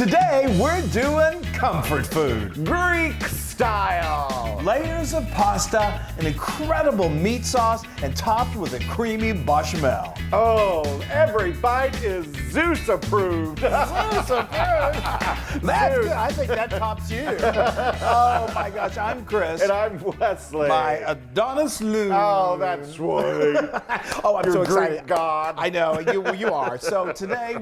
Today, we're doing comfort food. Greek style. Layers of pasta, an incredible meat sauce, and topped with a creamy bechamel. Oh, every bite is Zeus approved. Zeus approved? That's good. I think that tops you. Oh my gosh, I'm Chris. And I'm Wesley. My Adonis Loon. Oh, that's right. Oh, I'm so excited. Greek god. I know, you are. So today,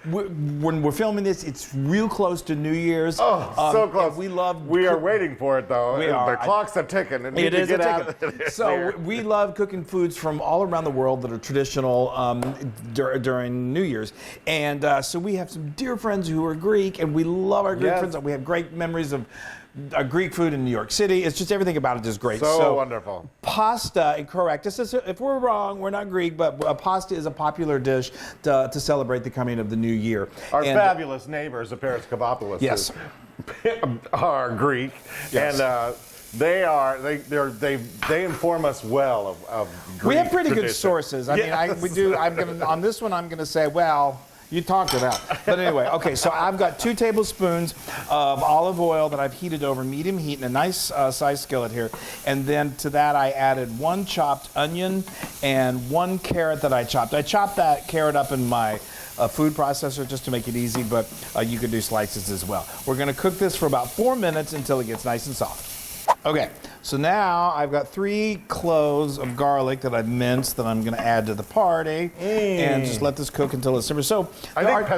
when we're filming this, it's real close to New Year's. Oh, so close. We are waiting for it, though. We are. The clock's a ticking. It is a ticking. So we love cooking foods from all around the world that are traditional during New Year's. And so we have some dear friends who are Greek, and we love our Greek friends. We have great memories of Greek food in New York City. It's just everything about it is great. So wonderful. Pasta, and correct us if we're wrong, we're not Greek, but pasta is a popular dish to celebrate the coming of the new year. Our fabulous neighbors, the Paris Kavapoulos, yes, are Greek, yes. And they inform us well of Greek We have pretty tradition. good sources. I mean, we do. On this one, I'm gonna say, well, you talked it out. But anyway, okay, so I've got 2 tablespoons of olive oil that I've heated over medium heat in a nice sized skillet here. And then to that I added 1 chopped onion and 1 carrot that I chopped. I chopped that carrot up in my food processor just to make it easy, but you could do slices as well. We're gonna cook this for about 4 minutes until it gets nice and soft. Okay, so now I've got 3 cloves of garlic that I've minced that I'm going to add to the party, and just let this cook until it simmers. So I think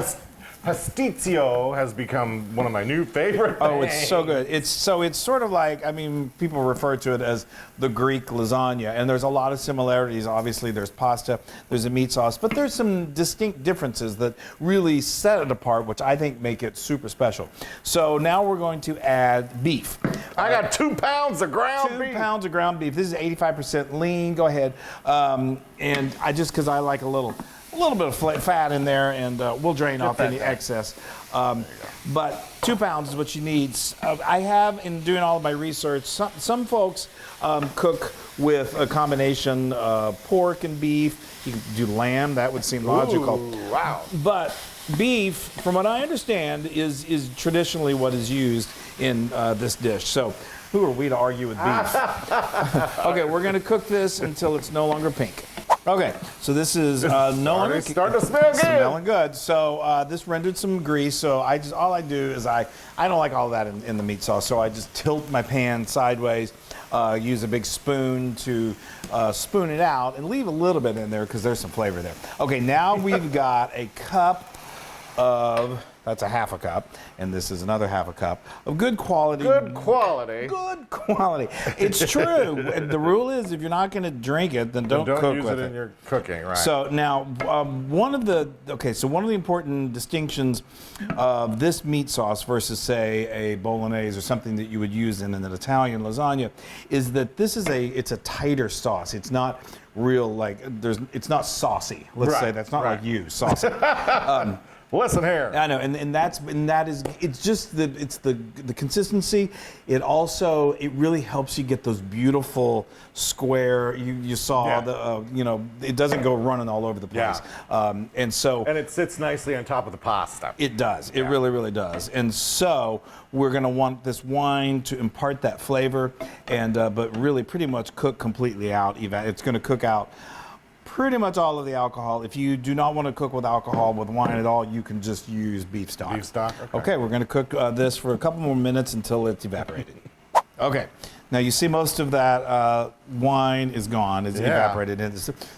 Pastitsio has become one of my new favorite things. Oh, it's so good. It's sort of like, I mean, people refer to it as the Greek lasagna, and there's a lot of similarities. Obviously, there's pasta, there's a meat sauce, but there's some distinct differences that really set it apart, which I think make it super special. So now we're going to add beef. I got 2 pounds of ground beef. 2 pounds of ground beef. This is 85% lean. Go ahead. And because I like a little bit of fat in there, and we'll drain off any excess. But 2 pounds is what you need. I have, in doing all of my research, some folks cook with a combination of pork and beef. You can do lamb. That would seem logical. Ooh, wow. But beef, from what I understand, is traditionally what is used in this dish. So who are we to argue with beef? Okay, we're going to cook this until it's no longer pink. Okay, so this is no longer starting to smell good. Smelling good. So this rendered some grease. So all I do is I don't like all of that in the meat sauce. So I just tilt my pan sideways, use a big spoon to spoon it out, and leave a little bit in there because there's some flavor there. Okay, now we've got a cup of. That's a half a cup, and this is another half a cup of good quality. Good quality. Good quality. It's true. The rule is, if you're not going to drink it, then don't cook use with it in your cooking, right? So now, one of the important distinctions of this meat sauce versus, say, a bolognese or something that you would use in an Italian lasagna is that this is it's a tighter sauce. It's not real it's not saucy. Let's say that's not like you, saucy. Listen here. I know, and that is it's just the consistency. It also really helps you get those beautiful square. You saw it doesn't go running all over the place. Yeah. And it sits nicely on top of the pasta. It does. It really does. And so we're going to want this wine to impart that flavor, and but really pretty much cook completely out. It's going to cook out pretty much all of the alcohol. If you do not want to cook with alcohol with wine at all, you can just use beef stock. Beef stock? Okay, we're going to cook this for a couple more minutes until it's evaporated. Okay, now you see most of that wine is gone. It's evaporated. And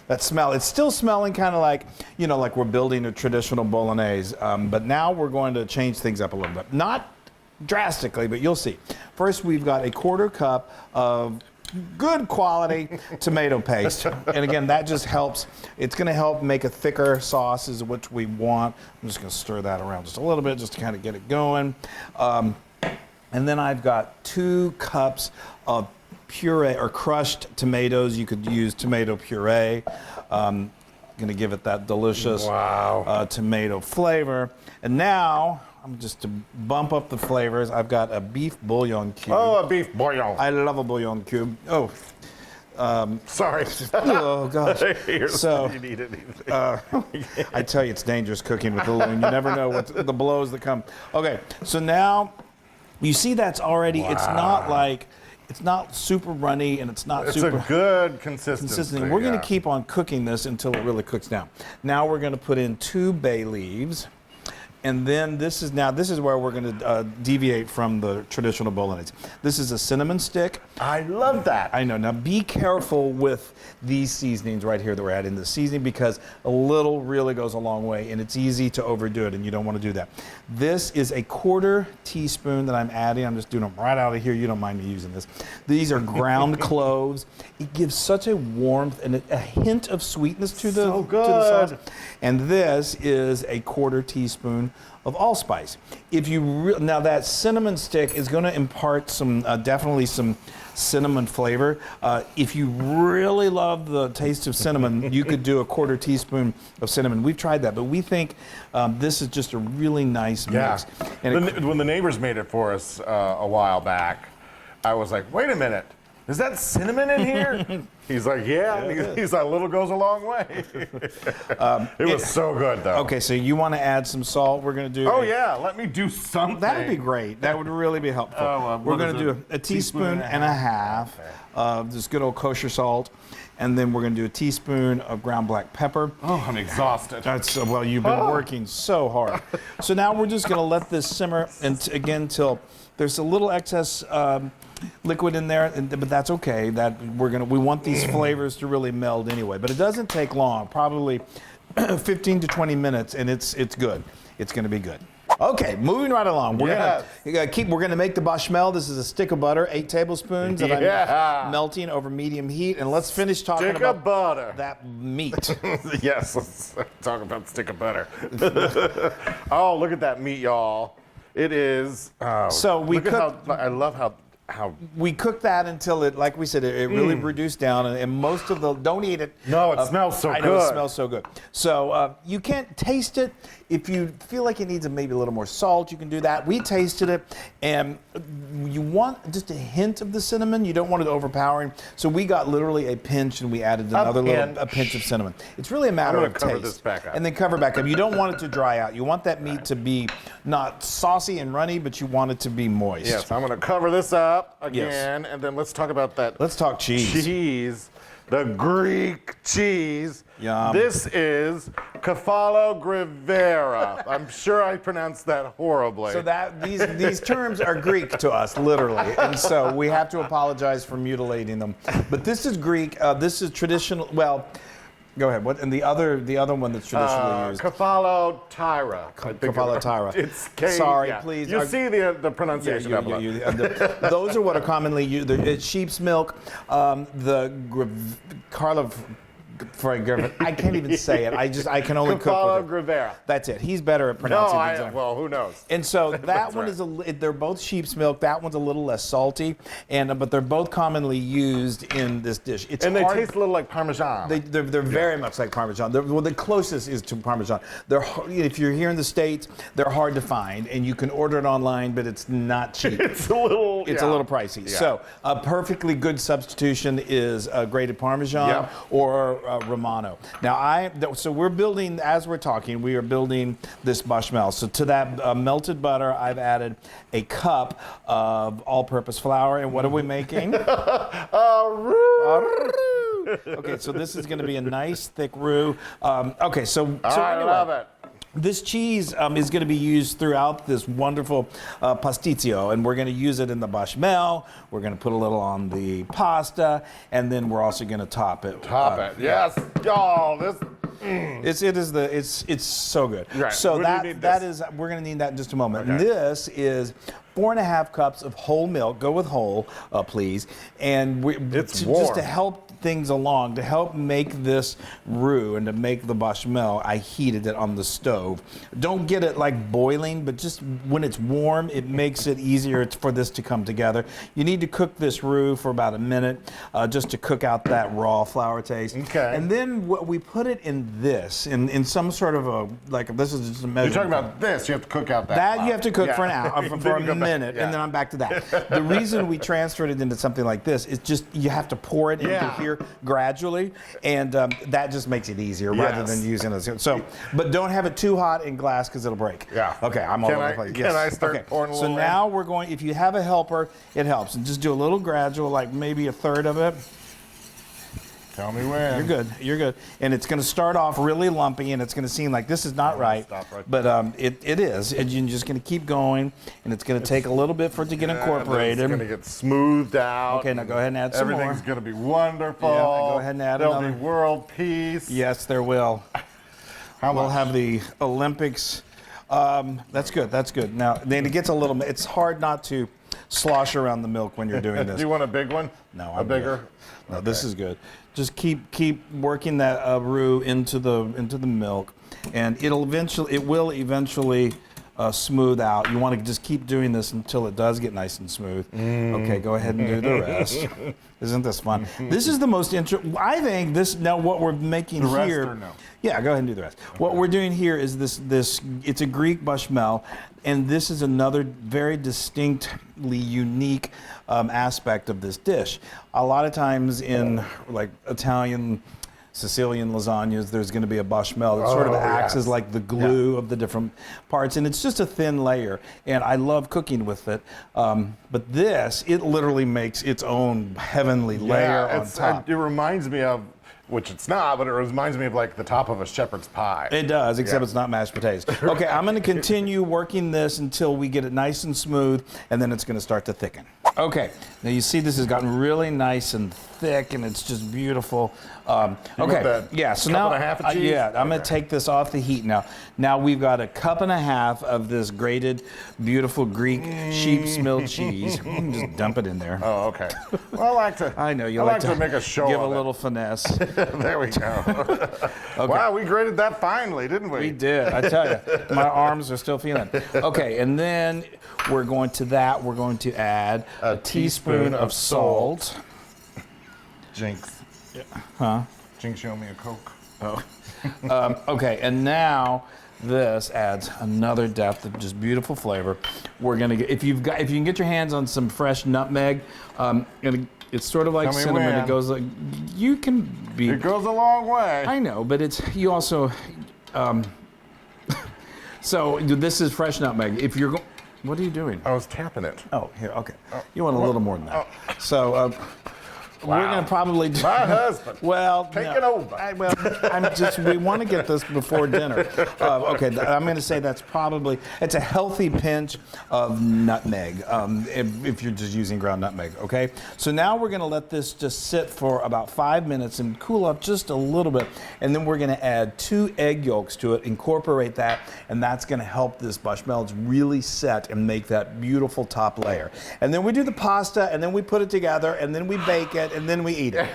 that smell, it's still smelling kind of like, like we're building a traditional bolognese. But now we're going to change things up a little bit. Not drastically, but you'll see. First, we've got a 1/4 cup of good quality tomato paste. And again, that just helps. It's going to help make a thicker sauce, is what we want. I'm just going to stir that around just a little bit just to kind of get it going. And then I've got 2 cups of puree or crushed tomatoes. You could use tomato puree. Going to give it that delicious tomato flavor. And now, just to bump up the flavors, I've got a beef bouillon cube. Oh, a beef bouillon. I love a bouillon cube. Oh, Sorry. Oh gosh. So you need it. I tell you, it's dangerous cooking with the Loon. You never know what the blows that come. Okay, so now you see that's already. It's not super runny, and it's not super. It's a good consistency. We're going to keep on cooking this until it really cooks down. Now we're going to put in 2 bay leaves. And then this is where we're going to deviate from the traditional bolognese. This is a cinnamon stick. I love that. I know. Now be careful with these seasonings right here that we're adding the seasoning, because a little really goes a long way, and it's easy to overdo it, and you don't want to do that. This is a 1/4 teaspoon that I'm adding. I'm just doing them right out of here. You don't mind me using this. These are ground cloves. It gives such a warmth and a hint of sweetness to the, so good. to the sauce. And this is a 1/4 teaspoon of allspice. If you now that cinnamon stick is going to impart some definitely some cinnamon flavor. If you really love the taste of cinnamon, you could do a 1/4 teaspoon of cinnamon. We've tried that, but we think this is just a really nice mix. And when the neighbors made it for us a while back, I was like, wait a minute. Is that cinnamon in here? He's like, yeah. He's like, little goes a long way. It was so good, though. Okay, so you want to add some salt? We're going to do. Oh, yeah. Let me do something. That would be great. That would really be helpful. We're going to do a teaspoon and a half of this good old kosher salt. And then we're going to do a teaspoon of ground black pepper. Oh, I'm exhausted. Well, you've been working so hard. So now we're just going to let this simmer again till there's a little excess liquid in there, but that's okay. We want these flavors to really meld anyway. But it doesn't take long, probably 15 to 20 minutes, and it's good. It's going to be good. Okay, moving right along. We're gonna make the bechamel. This is a stick of butter, 8 tablespoons that I'm melting over medium heat. And let's finish talking about butter. That meat. Yes, let's talk about stick of butter. Oh, look at that meat, y'all. It is. So we cook. I love how we cook that until it, like we said, it really reduced down, and most of the don't eat it. No, it smells so good. I know it smells so good. So you can't taste it. If you feel like it needs maybe a little more salt, you can do that. We tasted it, and you want just a hint of the cinnamon. You don't want it overpowering. So we got literally a pinch, and we added a pinch of cinnamon. It's really a matter of taste. Cover this back up. And then cover back up. You don't want it to dry out. You want that meat to be not saucy and runny, but you want it to be moist. Yes, I'm going to cover this up again, and then let's talk about that. Let's talk cheese. Cheese, the Greek cheese. Yum. This is Kefalo Grivera. I'm sure I pronounced that horribly. So these terms are Greek to us, literally, and so we have to apologize for mutilating them. But this is Greek. This is traditional. Well, go ahead. What and the other one that's traditionally used? Kefalo Tyra. Kefalo Tyra. It's K. Sorry, please. You see the pronunciation. Those are what are commonly used. It's sheep's milk. I can't even say it. I can only cook with it. Grivera. That's it. He's better at pronouncing things. Well, who knows? And so that one is they're both sheep's milk. That one's a little less salty, but they're both commonly used in this dish. They taste a little like Parmesan. They're very much like Parmesan. The closest is to Parmesan. If you're here in the States, they're hard to find, and you can order it online, but it's not cheap. It's a little pricey. Yeah. So a perfectly good substitution is grated Parmesan or Romano. Now so we're building, as we're talking, we are building this bechamel. So to that melted butter, I've added a cup of all-purpose flour. And what are we making? Okay, so this is going to be a nice thick roux. Okay, so I love it. This cheese is going to be used throughout this wonderful pastitsio, and we're going to use it in the bechamel. We're going to put a little on the pasta, and then we're also going to top it. Yes, y'all. It's so good. Right. So we're going to need that in just a moment. Okay. This is 4.5 cups of whole milk. Go with whole, please. And it's warm. just to help things along to help make this roux and to make the bechamel. I heated it on the stove. Don't get it like boiling, but just when it's warm, it makes it easier for this to come together. You need to cook this roux for about a minute, just to cook out that raw flour taste. Okay. And then we put it in this, in some sort of a, like, this is just a measure. You're talking about this. You have to cook out that. That you have to cook for an hour, for a minute, yeah. and then I'm back to that. The reason we transferred it into something like this is just you have to pour it into here gradually, and that just makes it easier rather than using it. So, but don't have it too hot in glass because it'll break. Yeah. Okay, I'm all over the place. Can I start pouring a little So now we're going, if you have a helper, it helps. And just do a little gradual, like maybe a third of it. Tell me when. You're good. You're good. And it's going to start off really lumpy, and it's going to seem like this is not right. But it is. And you're just going to keep going, and it's going to take a little bit for it to get incorporated. It's going to get smoothed out. Okay, now go ahead and add some more. Everything's going to be wonderful. Yeah, go ahead and add There'll another. be world peace. Yes, there will. We'll have the Olympics. That's good. That's good. Now, then it gets a little. It's hard not to slosh around the milk when you're doing this. Do you want a big one? No, a bigger. Good. No, this is good. Just keep working that roux into the milk, and it will eventually smooth out. You want to just keep doing this until it does get nice and smooth. Okay, go ahead and do the rest. Isn't this fun? This is the most interesting. I think this now what we're making the rest here. Or no? Yeah, go ahead and do the rest. Okay. What we're doing here is this. It's a Greek bechamel, and this is another very distinctly unique aspect of this dish. A lot of times in like Italian, Sicilian lasagnas, there's going to be a bechamel that sort of acts as like the glue of the different parts, and it's just a thin layer, and I love cooking with it. But this, it literally makes its own heavenly layer on top. It reminds me of, which it's not, but it reminds me of like the top of a shepherd's pie. It does, except it's not mashed potatoes. Okay, I'm going to continue working this until we get it nice and smooth, and then it's going to start to thicken. Okay, now you see this has gotten really nice and thick, and it's just beautiful. Okay, yeah. So now, I'm going to take this off the heat now. Now we've got a cup and a half of this grated, beautiful Greek sheep's milk cheese. Just dump it in there. Oh, okay. Well, I like to. I know you like to make a show. Give of a it. little finesse. There we go. Okay. Wow, we grated that finely, didn't we? We did. I tell you, my arms are still feeling it. Okay, and then we're going to add a teaspoon of salt. Jinx. Yeah. Huh? Jinx, you owe me a Coke. Oh. Okay, and now this adds another depth of just beautiful flavor. We're gonna get if you can get your hands on some fresh nutmeg. It's sort of like cinnamon. When. It goes like you can be. It goes a long way. I know, but you also. So this is fresh nutmeg. If you're going, what are you doing? I was tapping it. Oh, here. Okay. You want a little more than that. So. Wow. We're going to probably do. My husband. Well, take it over. We want to get this before dinner. Okay, I'm going to say it's a healthy pinch of nutmeg if you're just using ground nutmeg. Okay, so now we're going to let this just sit for about 5 minutes and cool up just a little bit, and then we're going to add 2 egg yolks to it, incorporate that, and that's going to help this bechamel really set and make that beautiful top layer. And then we do the pasta, and then we put it together, and then we bake it. And then we eat it.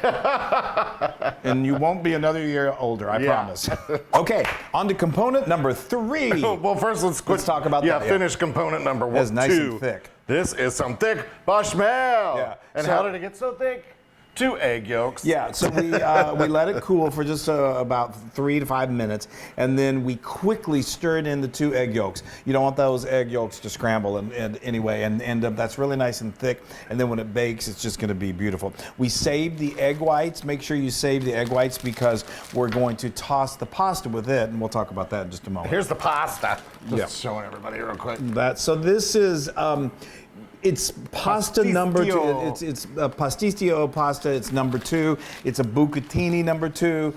And you won't be another year older, I promise. Okay, on to component number 3. Well, first let's talk about that. Finish component number 1. It's nice and thick. This is some thick bechamel. Yeah. And how did it get so thick? 2 egg yolks. Yeah, so we let it cool for just about 3 to 5 minutes, and then we quickly stirred in the 2 egg yolks. You don't want those egg yolks to scramble anyway, and that's really nice and thick, and then when it bakes, it's just going to be beautiful. We saved the egg whites. Make sure you save the egg whites because we're going to toss the pasta with it, and we'll talk about that in just a moment. Here's the pasta. Just showing everybody real quick. So this is... It's pasta number 2. It's Pastitsio pasta. It's number 2. It's a bucatini number 2.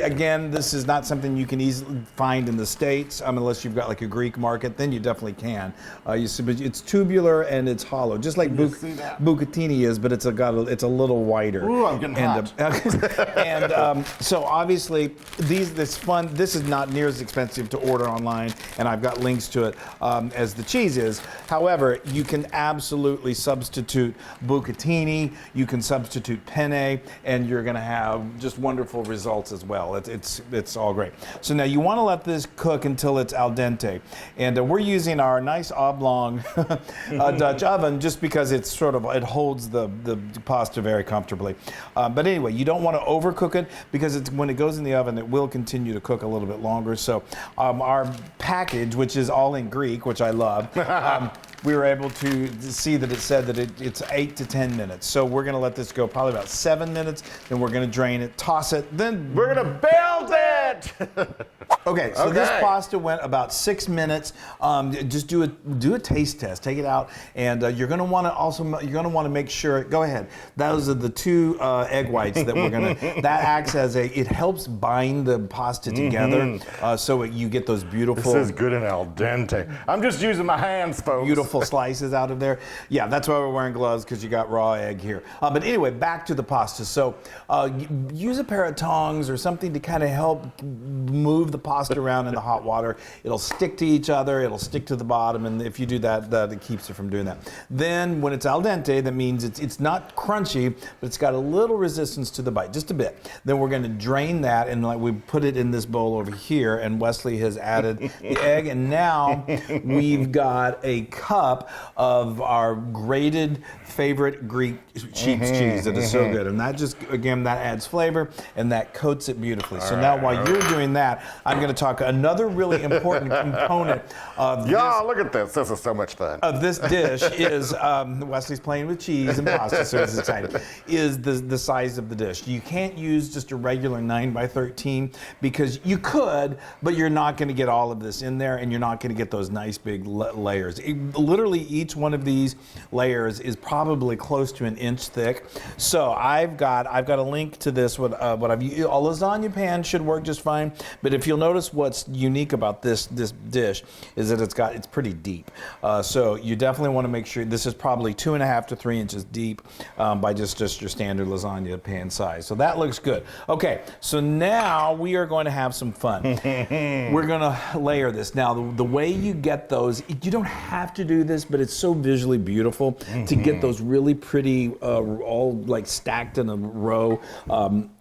Again, this is not something you can easily find in the States unless you've got like a Greek market. Then you definitely can. You see, but it's tubular and it's hollow, just like bucatini is, but it's a little whiter. Ooh, I'm getting hot. And so obviously this is not near as expensive to order online, and I've got links to it as the cheese is. However, you can absolutely substitute bucatini, you can substitute penne, and you're gonna have just wonderful results as well. It's all great. So now you wanna let this cook until it's al dente. And we're using our nice oblong Dutch oven just because it holds the pasta very comfortably. But anyway, you don't wanna overcook it because when it goes in the oven, it will continue to cook a little bit longer. So our package, which is all in Greek, which I love, we were able to see that it said that it's 8 to 10 minutes. So we're gonna let this go probably about 7 minutes, then we're gonna drain it, toss it, then we're gonna build it! Okay, so this pasta went about 6 minutes. Just do a taste test. Take it out, and you're gonna want to make sure. Go ahead. Those are the 2 egg whites that we're gonna. That acts as it helps bind the pasta together, so you get those beautiful. This is good and al dente. I'm just using my hands, folks. Beautiful slices out of there. Yeah, that's why we're wearing gloves, because you got raw egg here. But anyway, back to the pasta. So use a pair of tongs or something to kind of help move the pasta around in the hot water. It'll stick to each other, it'll stick to the bottom, and if you do that, it keeps it from doing that. Then when it's al dente, that means it's not crunchy, but it's got a little resistance to the bite, just a bit. Then we're gonna drain that, and we put it in this bowl over here, and Wesley has added the egg, and now we've got a cup of our grated favorite Greek sheep's cheese that is so good. And that just, again, that adds flavor, and that coats it beautifully. So now while you're doing that, I'm going to talk another really important component of look at this. This is so much fun. Of this dish is, Wesley's playing with cheese and pasta, so it's exciting, is the size of the dish. You can't use just a regular 9 by 13 because you could, but you're not going to get all of this in there, and you're not going to get those nice big layers. Literally each one of these layers is probably close to 1 inch thick. So I've got a link to this. What I've used. A lasagna pan should work just fine, but if you'll notice what's unique about this dish is that it's pretty deep. So you definitely want to make sure this is probably 2.5 to 3 inches deep by just your standard lasagna pan size. So that looks good. Okay, so now we are going to have some fun. We're going to layer this. Now the way you get those, you don't have to do this, but it's so visually beautiful to get those really pretty, all like stacked in a row,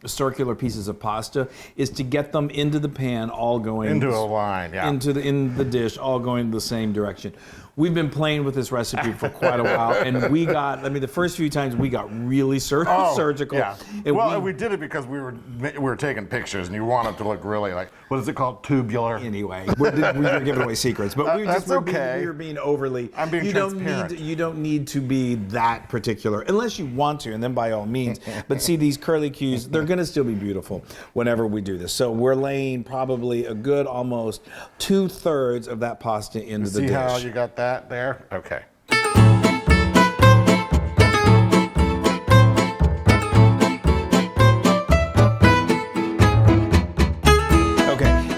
circular pieces of pasta, is to get them into the pan, all going into a line, in the dish, all going the same direction. We've been playing with this recipe for quite a while, and the first few times we got really surgical. Yeah. And we did it because we were taking pictures, and you want it to look really like, what is it called, tubular? Anyway, we were giving away secrets, but we were being overly. I'm being transparent. You don't need to be that particular, unless you want to, and then by all means. But see, these curly cues, they're going to still be beautiful whenever we do this. So we're laying probably a good almost 2/3 of that pasta into the dish. See how you got that there? Okay.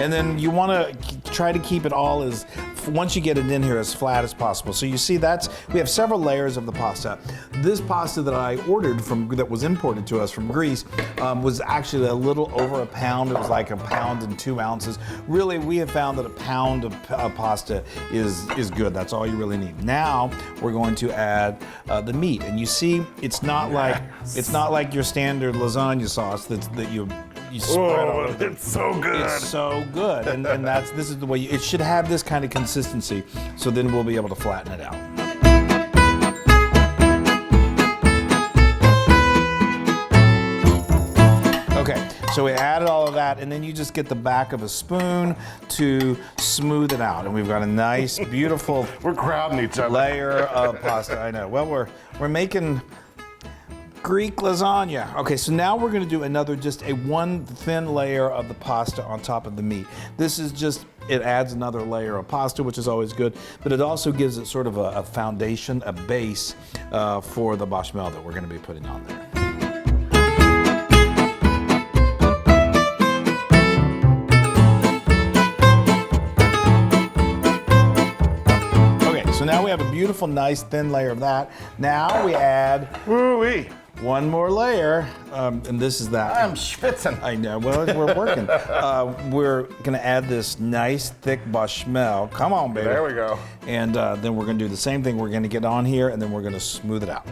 And then you want to try to keep it all as, once you get it in here, as flat as possible. So you see we have several layers of the pasta. This pasta that I ordered that was imported to us from Greece was actually a little over 1 pound. It was like 1 pound and 2 ounces. Really, we have found that 1 pound of pasta is good. That's all you really need. Now we're going to add the meat, and you see it's not like your standard lasagna sauce that you spread all over. It's so good. It's so good, and this is the way it should have this kind of consistency. So then we'll be able to flatten it out. Okay, so we added all of that, and then you just get the back of a spoon to smooth it out, and we've got a nice, beautiful. We're crowding each other. Layer of pasta. I know. Well, we're making Greek lasagna. Okay, so now we're going to do just one thin layer of the pasta on top of the meat. This is it adds another layer of pasta, which is always good, but it also gives it sort of a foundation, a base for the bechamel that we're going to be putting on there. So now we have a beautiful, nice, thin layer of that. Now we add One more layer, and this is that. I'm schwitzing. I know. Well, we're working. We're gonna add this nice thick bechamel. Come on, baby. There we go. And then we're gonna do the same thing. We're gonna get on here, and then we're gonna smooth it out.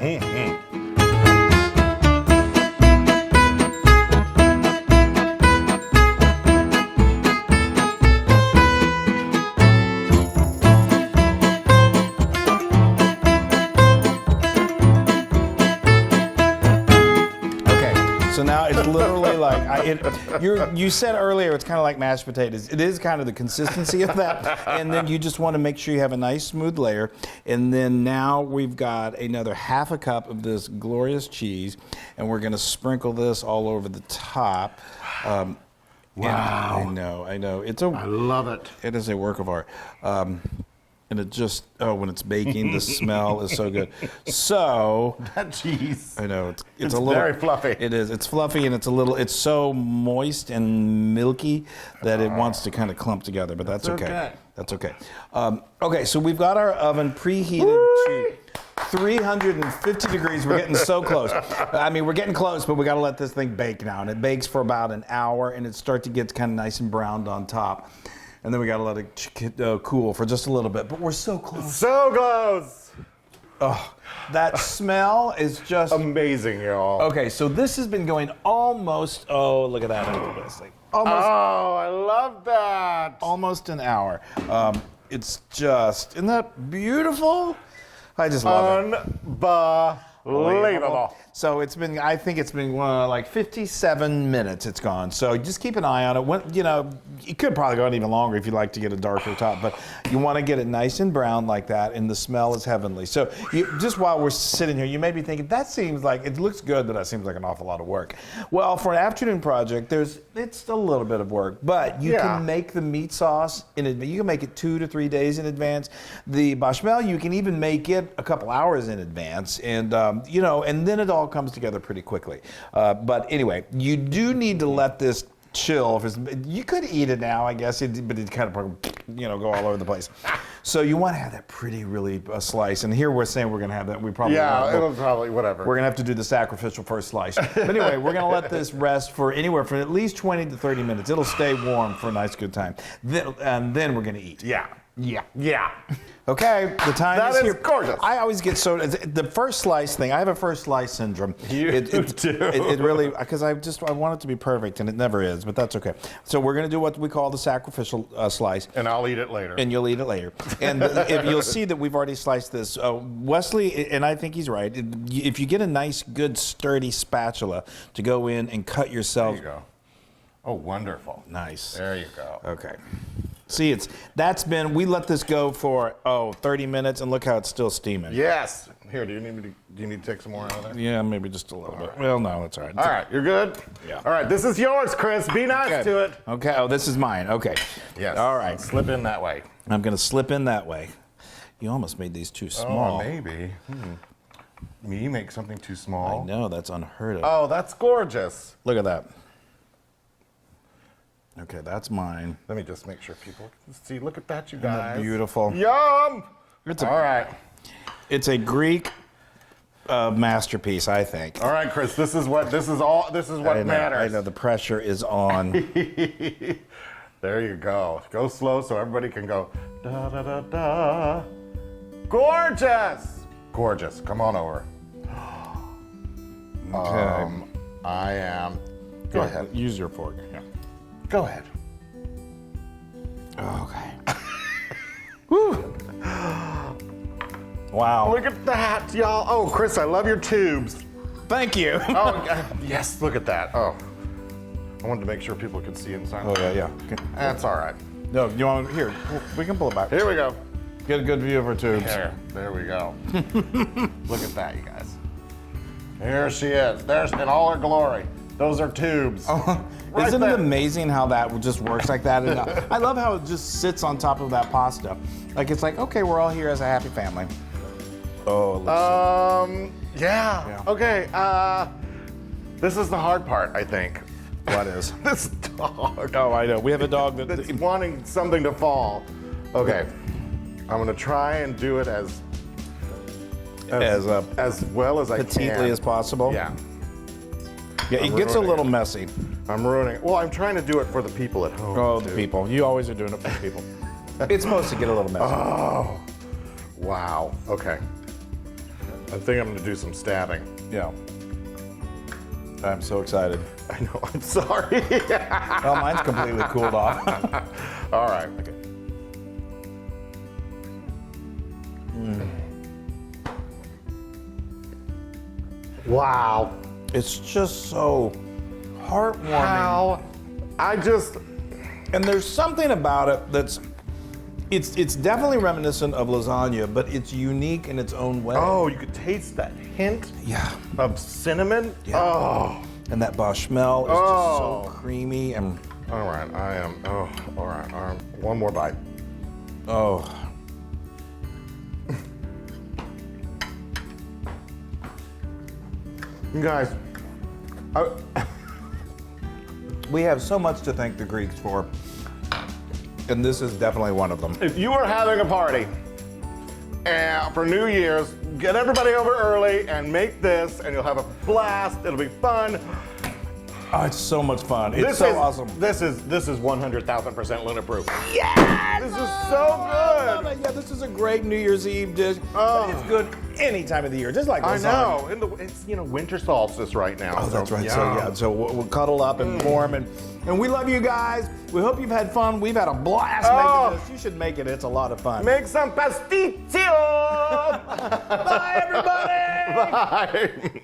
So now it's literally like, you said earlier it's kind of like mashed potatoes. It is kind of the consistency of that. And then you just want to make sure you have a nice smooth layer. And then now we've got another half a cup of this glorious cheese. And we're going to sprinkle this all over the top. Wow. I know. I love it. It is a work of art. And it just, when it's baking, the smell is so good. So, That cheese. I know, It's a little very fluffy. It is. It's fluffy and it's so moist and milky that it wants to kind of clump together, but that's okay. That's okay. Okay, so we've got our oven preheated to 350 degrees. We're getting so close. I mean, we're getting close, but we got to let this thing bake now. And it bakes for about an hour, and it starts to get kind of nice and browned on top. And then we got to let it cool for just a little bit. But we're so close. So close. Oh, that smell is just amazing, y'all. Okay, so this has been going almost, look at that. Almost, I love that. Almost an hour. It's just, isn't that beautiful? I just love it. Unbelievable. So I think it's been like 57 minutes it's gone. So just keep an eye on it. It could probably go on even longer if you'd like to get a darker top, but you want to get it nice and brown like that, and the smell is heavenly. So just while we're sitting here, you may be thinking, that seems like, it looks good, but that seems like an awful lot of work. Well, for an afternoon project, it's a little bit of work, but you can make the meat sauce in advance. You can make it 2 to 3 days in advance. The bechamel, you can even make it a couple hours in advance, and and then it all comes together pretty quickly. But anyway, you do need to let this chill. You could eat it now, I guess, but it kind of go all over the place. So you want to have that pretty, really slice. And here we're saying we're going to have that. We probably it'll probably whatever. We're going to have to do the sacrificial first slice. But anyway, we're going to let this rest for anywhere from at least 20 to 30 minutes. It'll stay warm for a nice, good time. And then we're going to eat. Yeah. Okay, the time is here. That is gorgeous. I always get the first slice thing. I have a first slice syndrome. You do. It really, because I want it to be perfect, and it never is. But that's okay. So we're going to do what we call the sacrificial slice. And I'll eat it later. And you'll eat it later. And if you'll see that we've already sliced this. Wesley, and I think he's right. If you get a nice, good, sturdy spatula to go in and cut yourself. There you go. Oh, wonderful. Nice. There you go. Okay. See, we let this go for 30 minutes, and look how it's still steaming. Yes. Here, do you need to take some more out of there? Yeah, maybe just a little bit. Well, no, it's all right. All right, you're good? Yeah. All right, this is yours, Chris. Be nice to it. Okay. Oh, this is mine. Okay. Yes. All right. Slip in that way. I'm going to slip in that way. You almost made these too small. Oh, maybe. Me make something too small? I know, that's unheard of. Oh, that's gorgeous. Look at that. Okay, that's mine. Let me just make sure people can see. Look at that, you guys. Beautiful. Yum! All right. It's a Greek masterpiece, I think. All right, Chris. This is what matters. I know the pressure is on. There you go. Go slow so everybody can go da da da da. Gorgeous. Gorgeous. Come on over. Okay. I am. Go ahead. Use your fork. Yeah. Go ahead. Okay. Woo. Wow. Look at that, y'all. Oh, Chris, I love your tubes. Thank you. Oh, yes, look at that. Oh, I wanted to make sure people could see inside. Oh, yeah. Okay. That's all right. No, you want here? We can pull it back. Here we go. Get a good view of her tubes. There we go. Look at that, you guys. There she is. There's in all her glory. Those are tubes. Right Isn't there. it amazing how that just works like that? And, I love how it just sits on top of that pasta. Like, it's like, okay, we're all here as a happy family. Oh, yeah. Okay, this is the hard part, I think. What is? This dog. Oh, I know. We have a dog that's wanting something to fall. Okay, I'm gonna try and do it as as well as I can. petitely as possible. Yeah. Yeah, it gets a little messy. I'm ruining it. Well, I'm trying to do it for the people at home. Oh, the people. You always are doing it for the people. It's supposed to get a little messy. Oh, wow. Okay. I think I'm going to do some stabbing. Yeah. I'm so excited. I know. I'm sorry. Well, mine's completely cooled off. All right. Okay. Wow. It's just so heartwarming. How? And there's something about it that's, it's definitely reminiscent of lasagna, but it's unique in its own way. Oh, you could taste that hint of cinnamon. Yeah. Oh. And that bechamel is just so creamy and. All right, all right. One more bite. Oh. You guys, We have so much to thank the Greeks for, and this is definitely one of them. if you are having a party for New Year's, get everybody over early and make this, and you'll have a blast. It'll be fun. Oh, it's so much fun. It's so awesome. This is 100,000% Luna proof. Yes! This is so good. Yeah, this is a great New Year's Eve dish. Oh. It's good any time of the year, just like I lasagna. know. It's winter solstice right now. Oh, that's right. So we'll cuddle up and warm, and we love you guys. We hope you've had fun. We've had a blast making this. You should make it. It's a lot of fun. Make some pastitsio. Bye, everybody. Bye.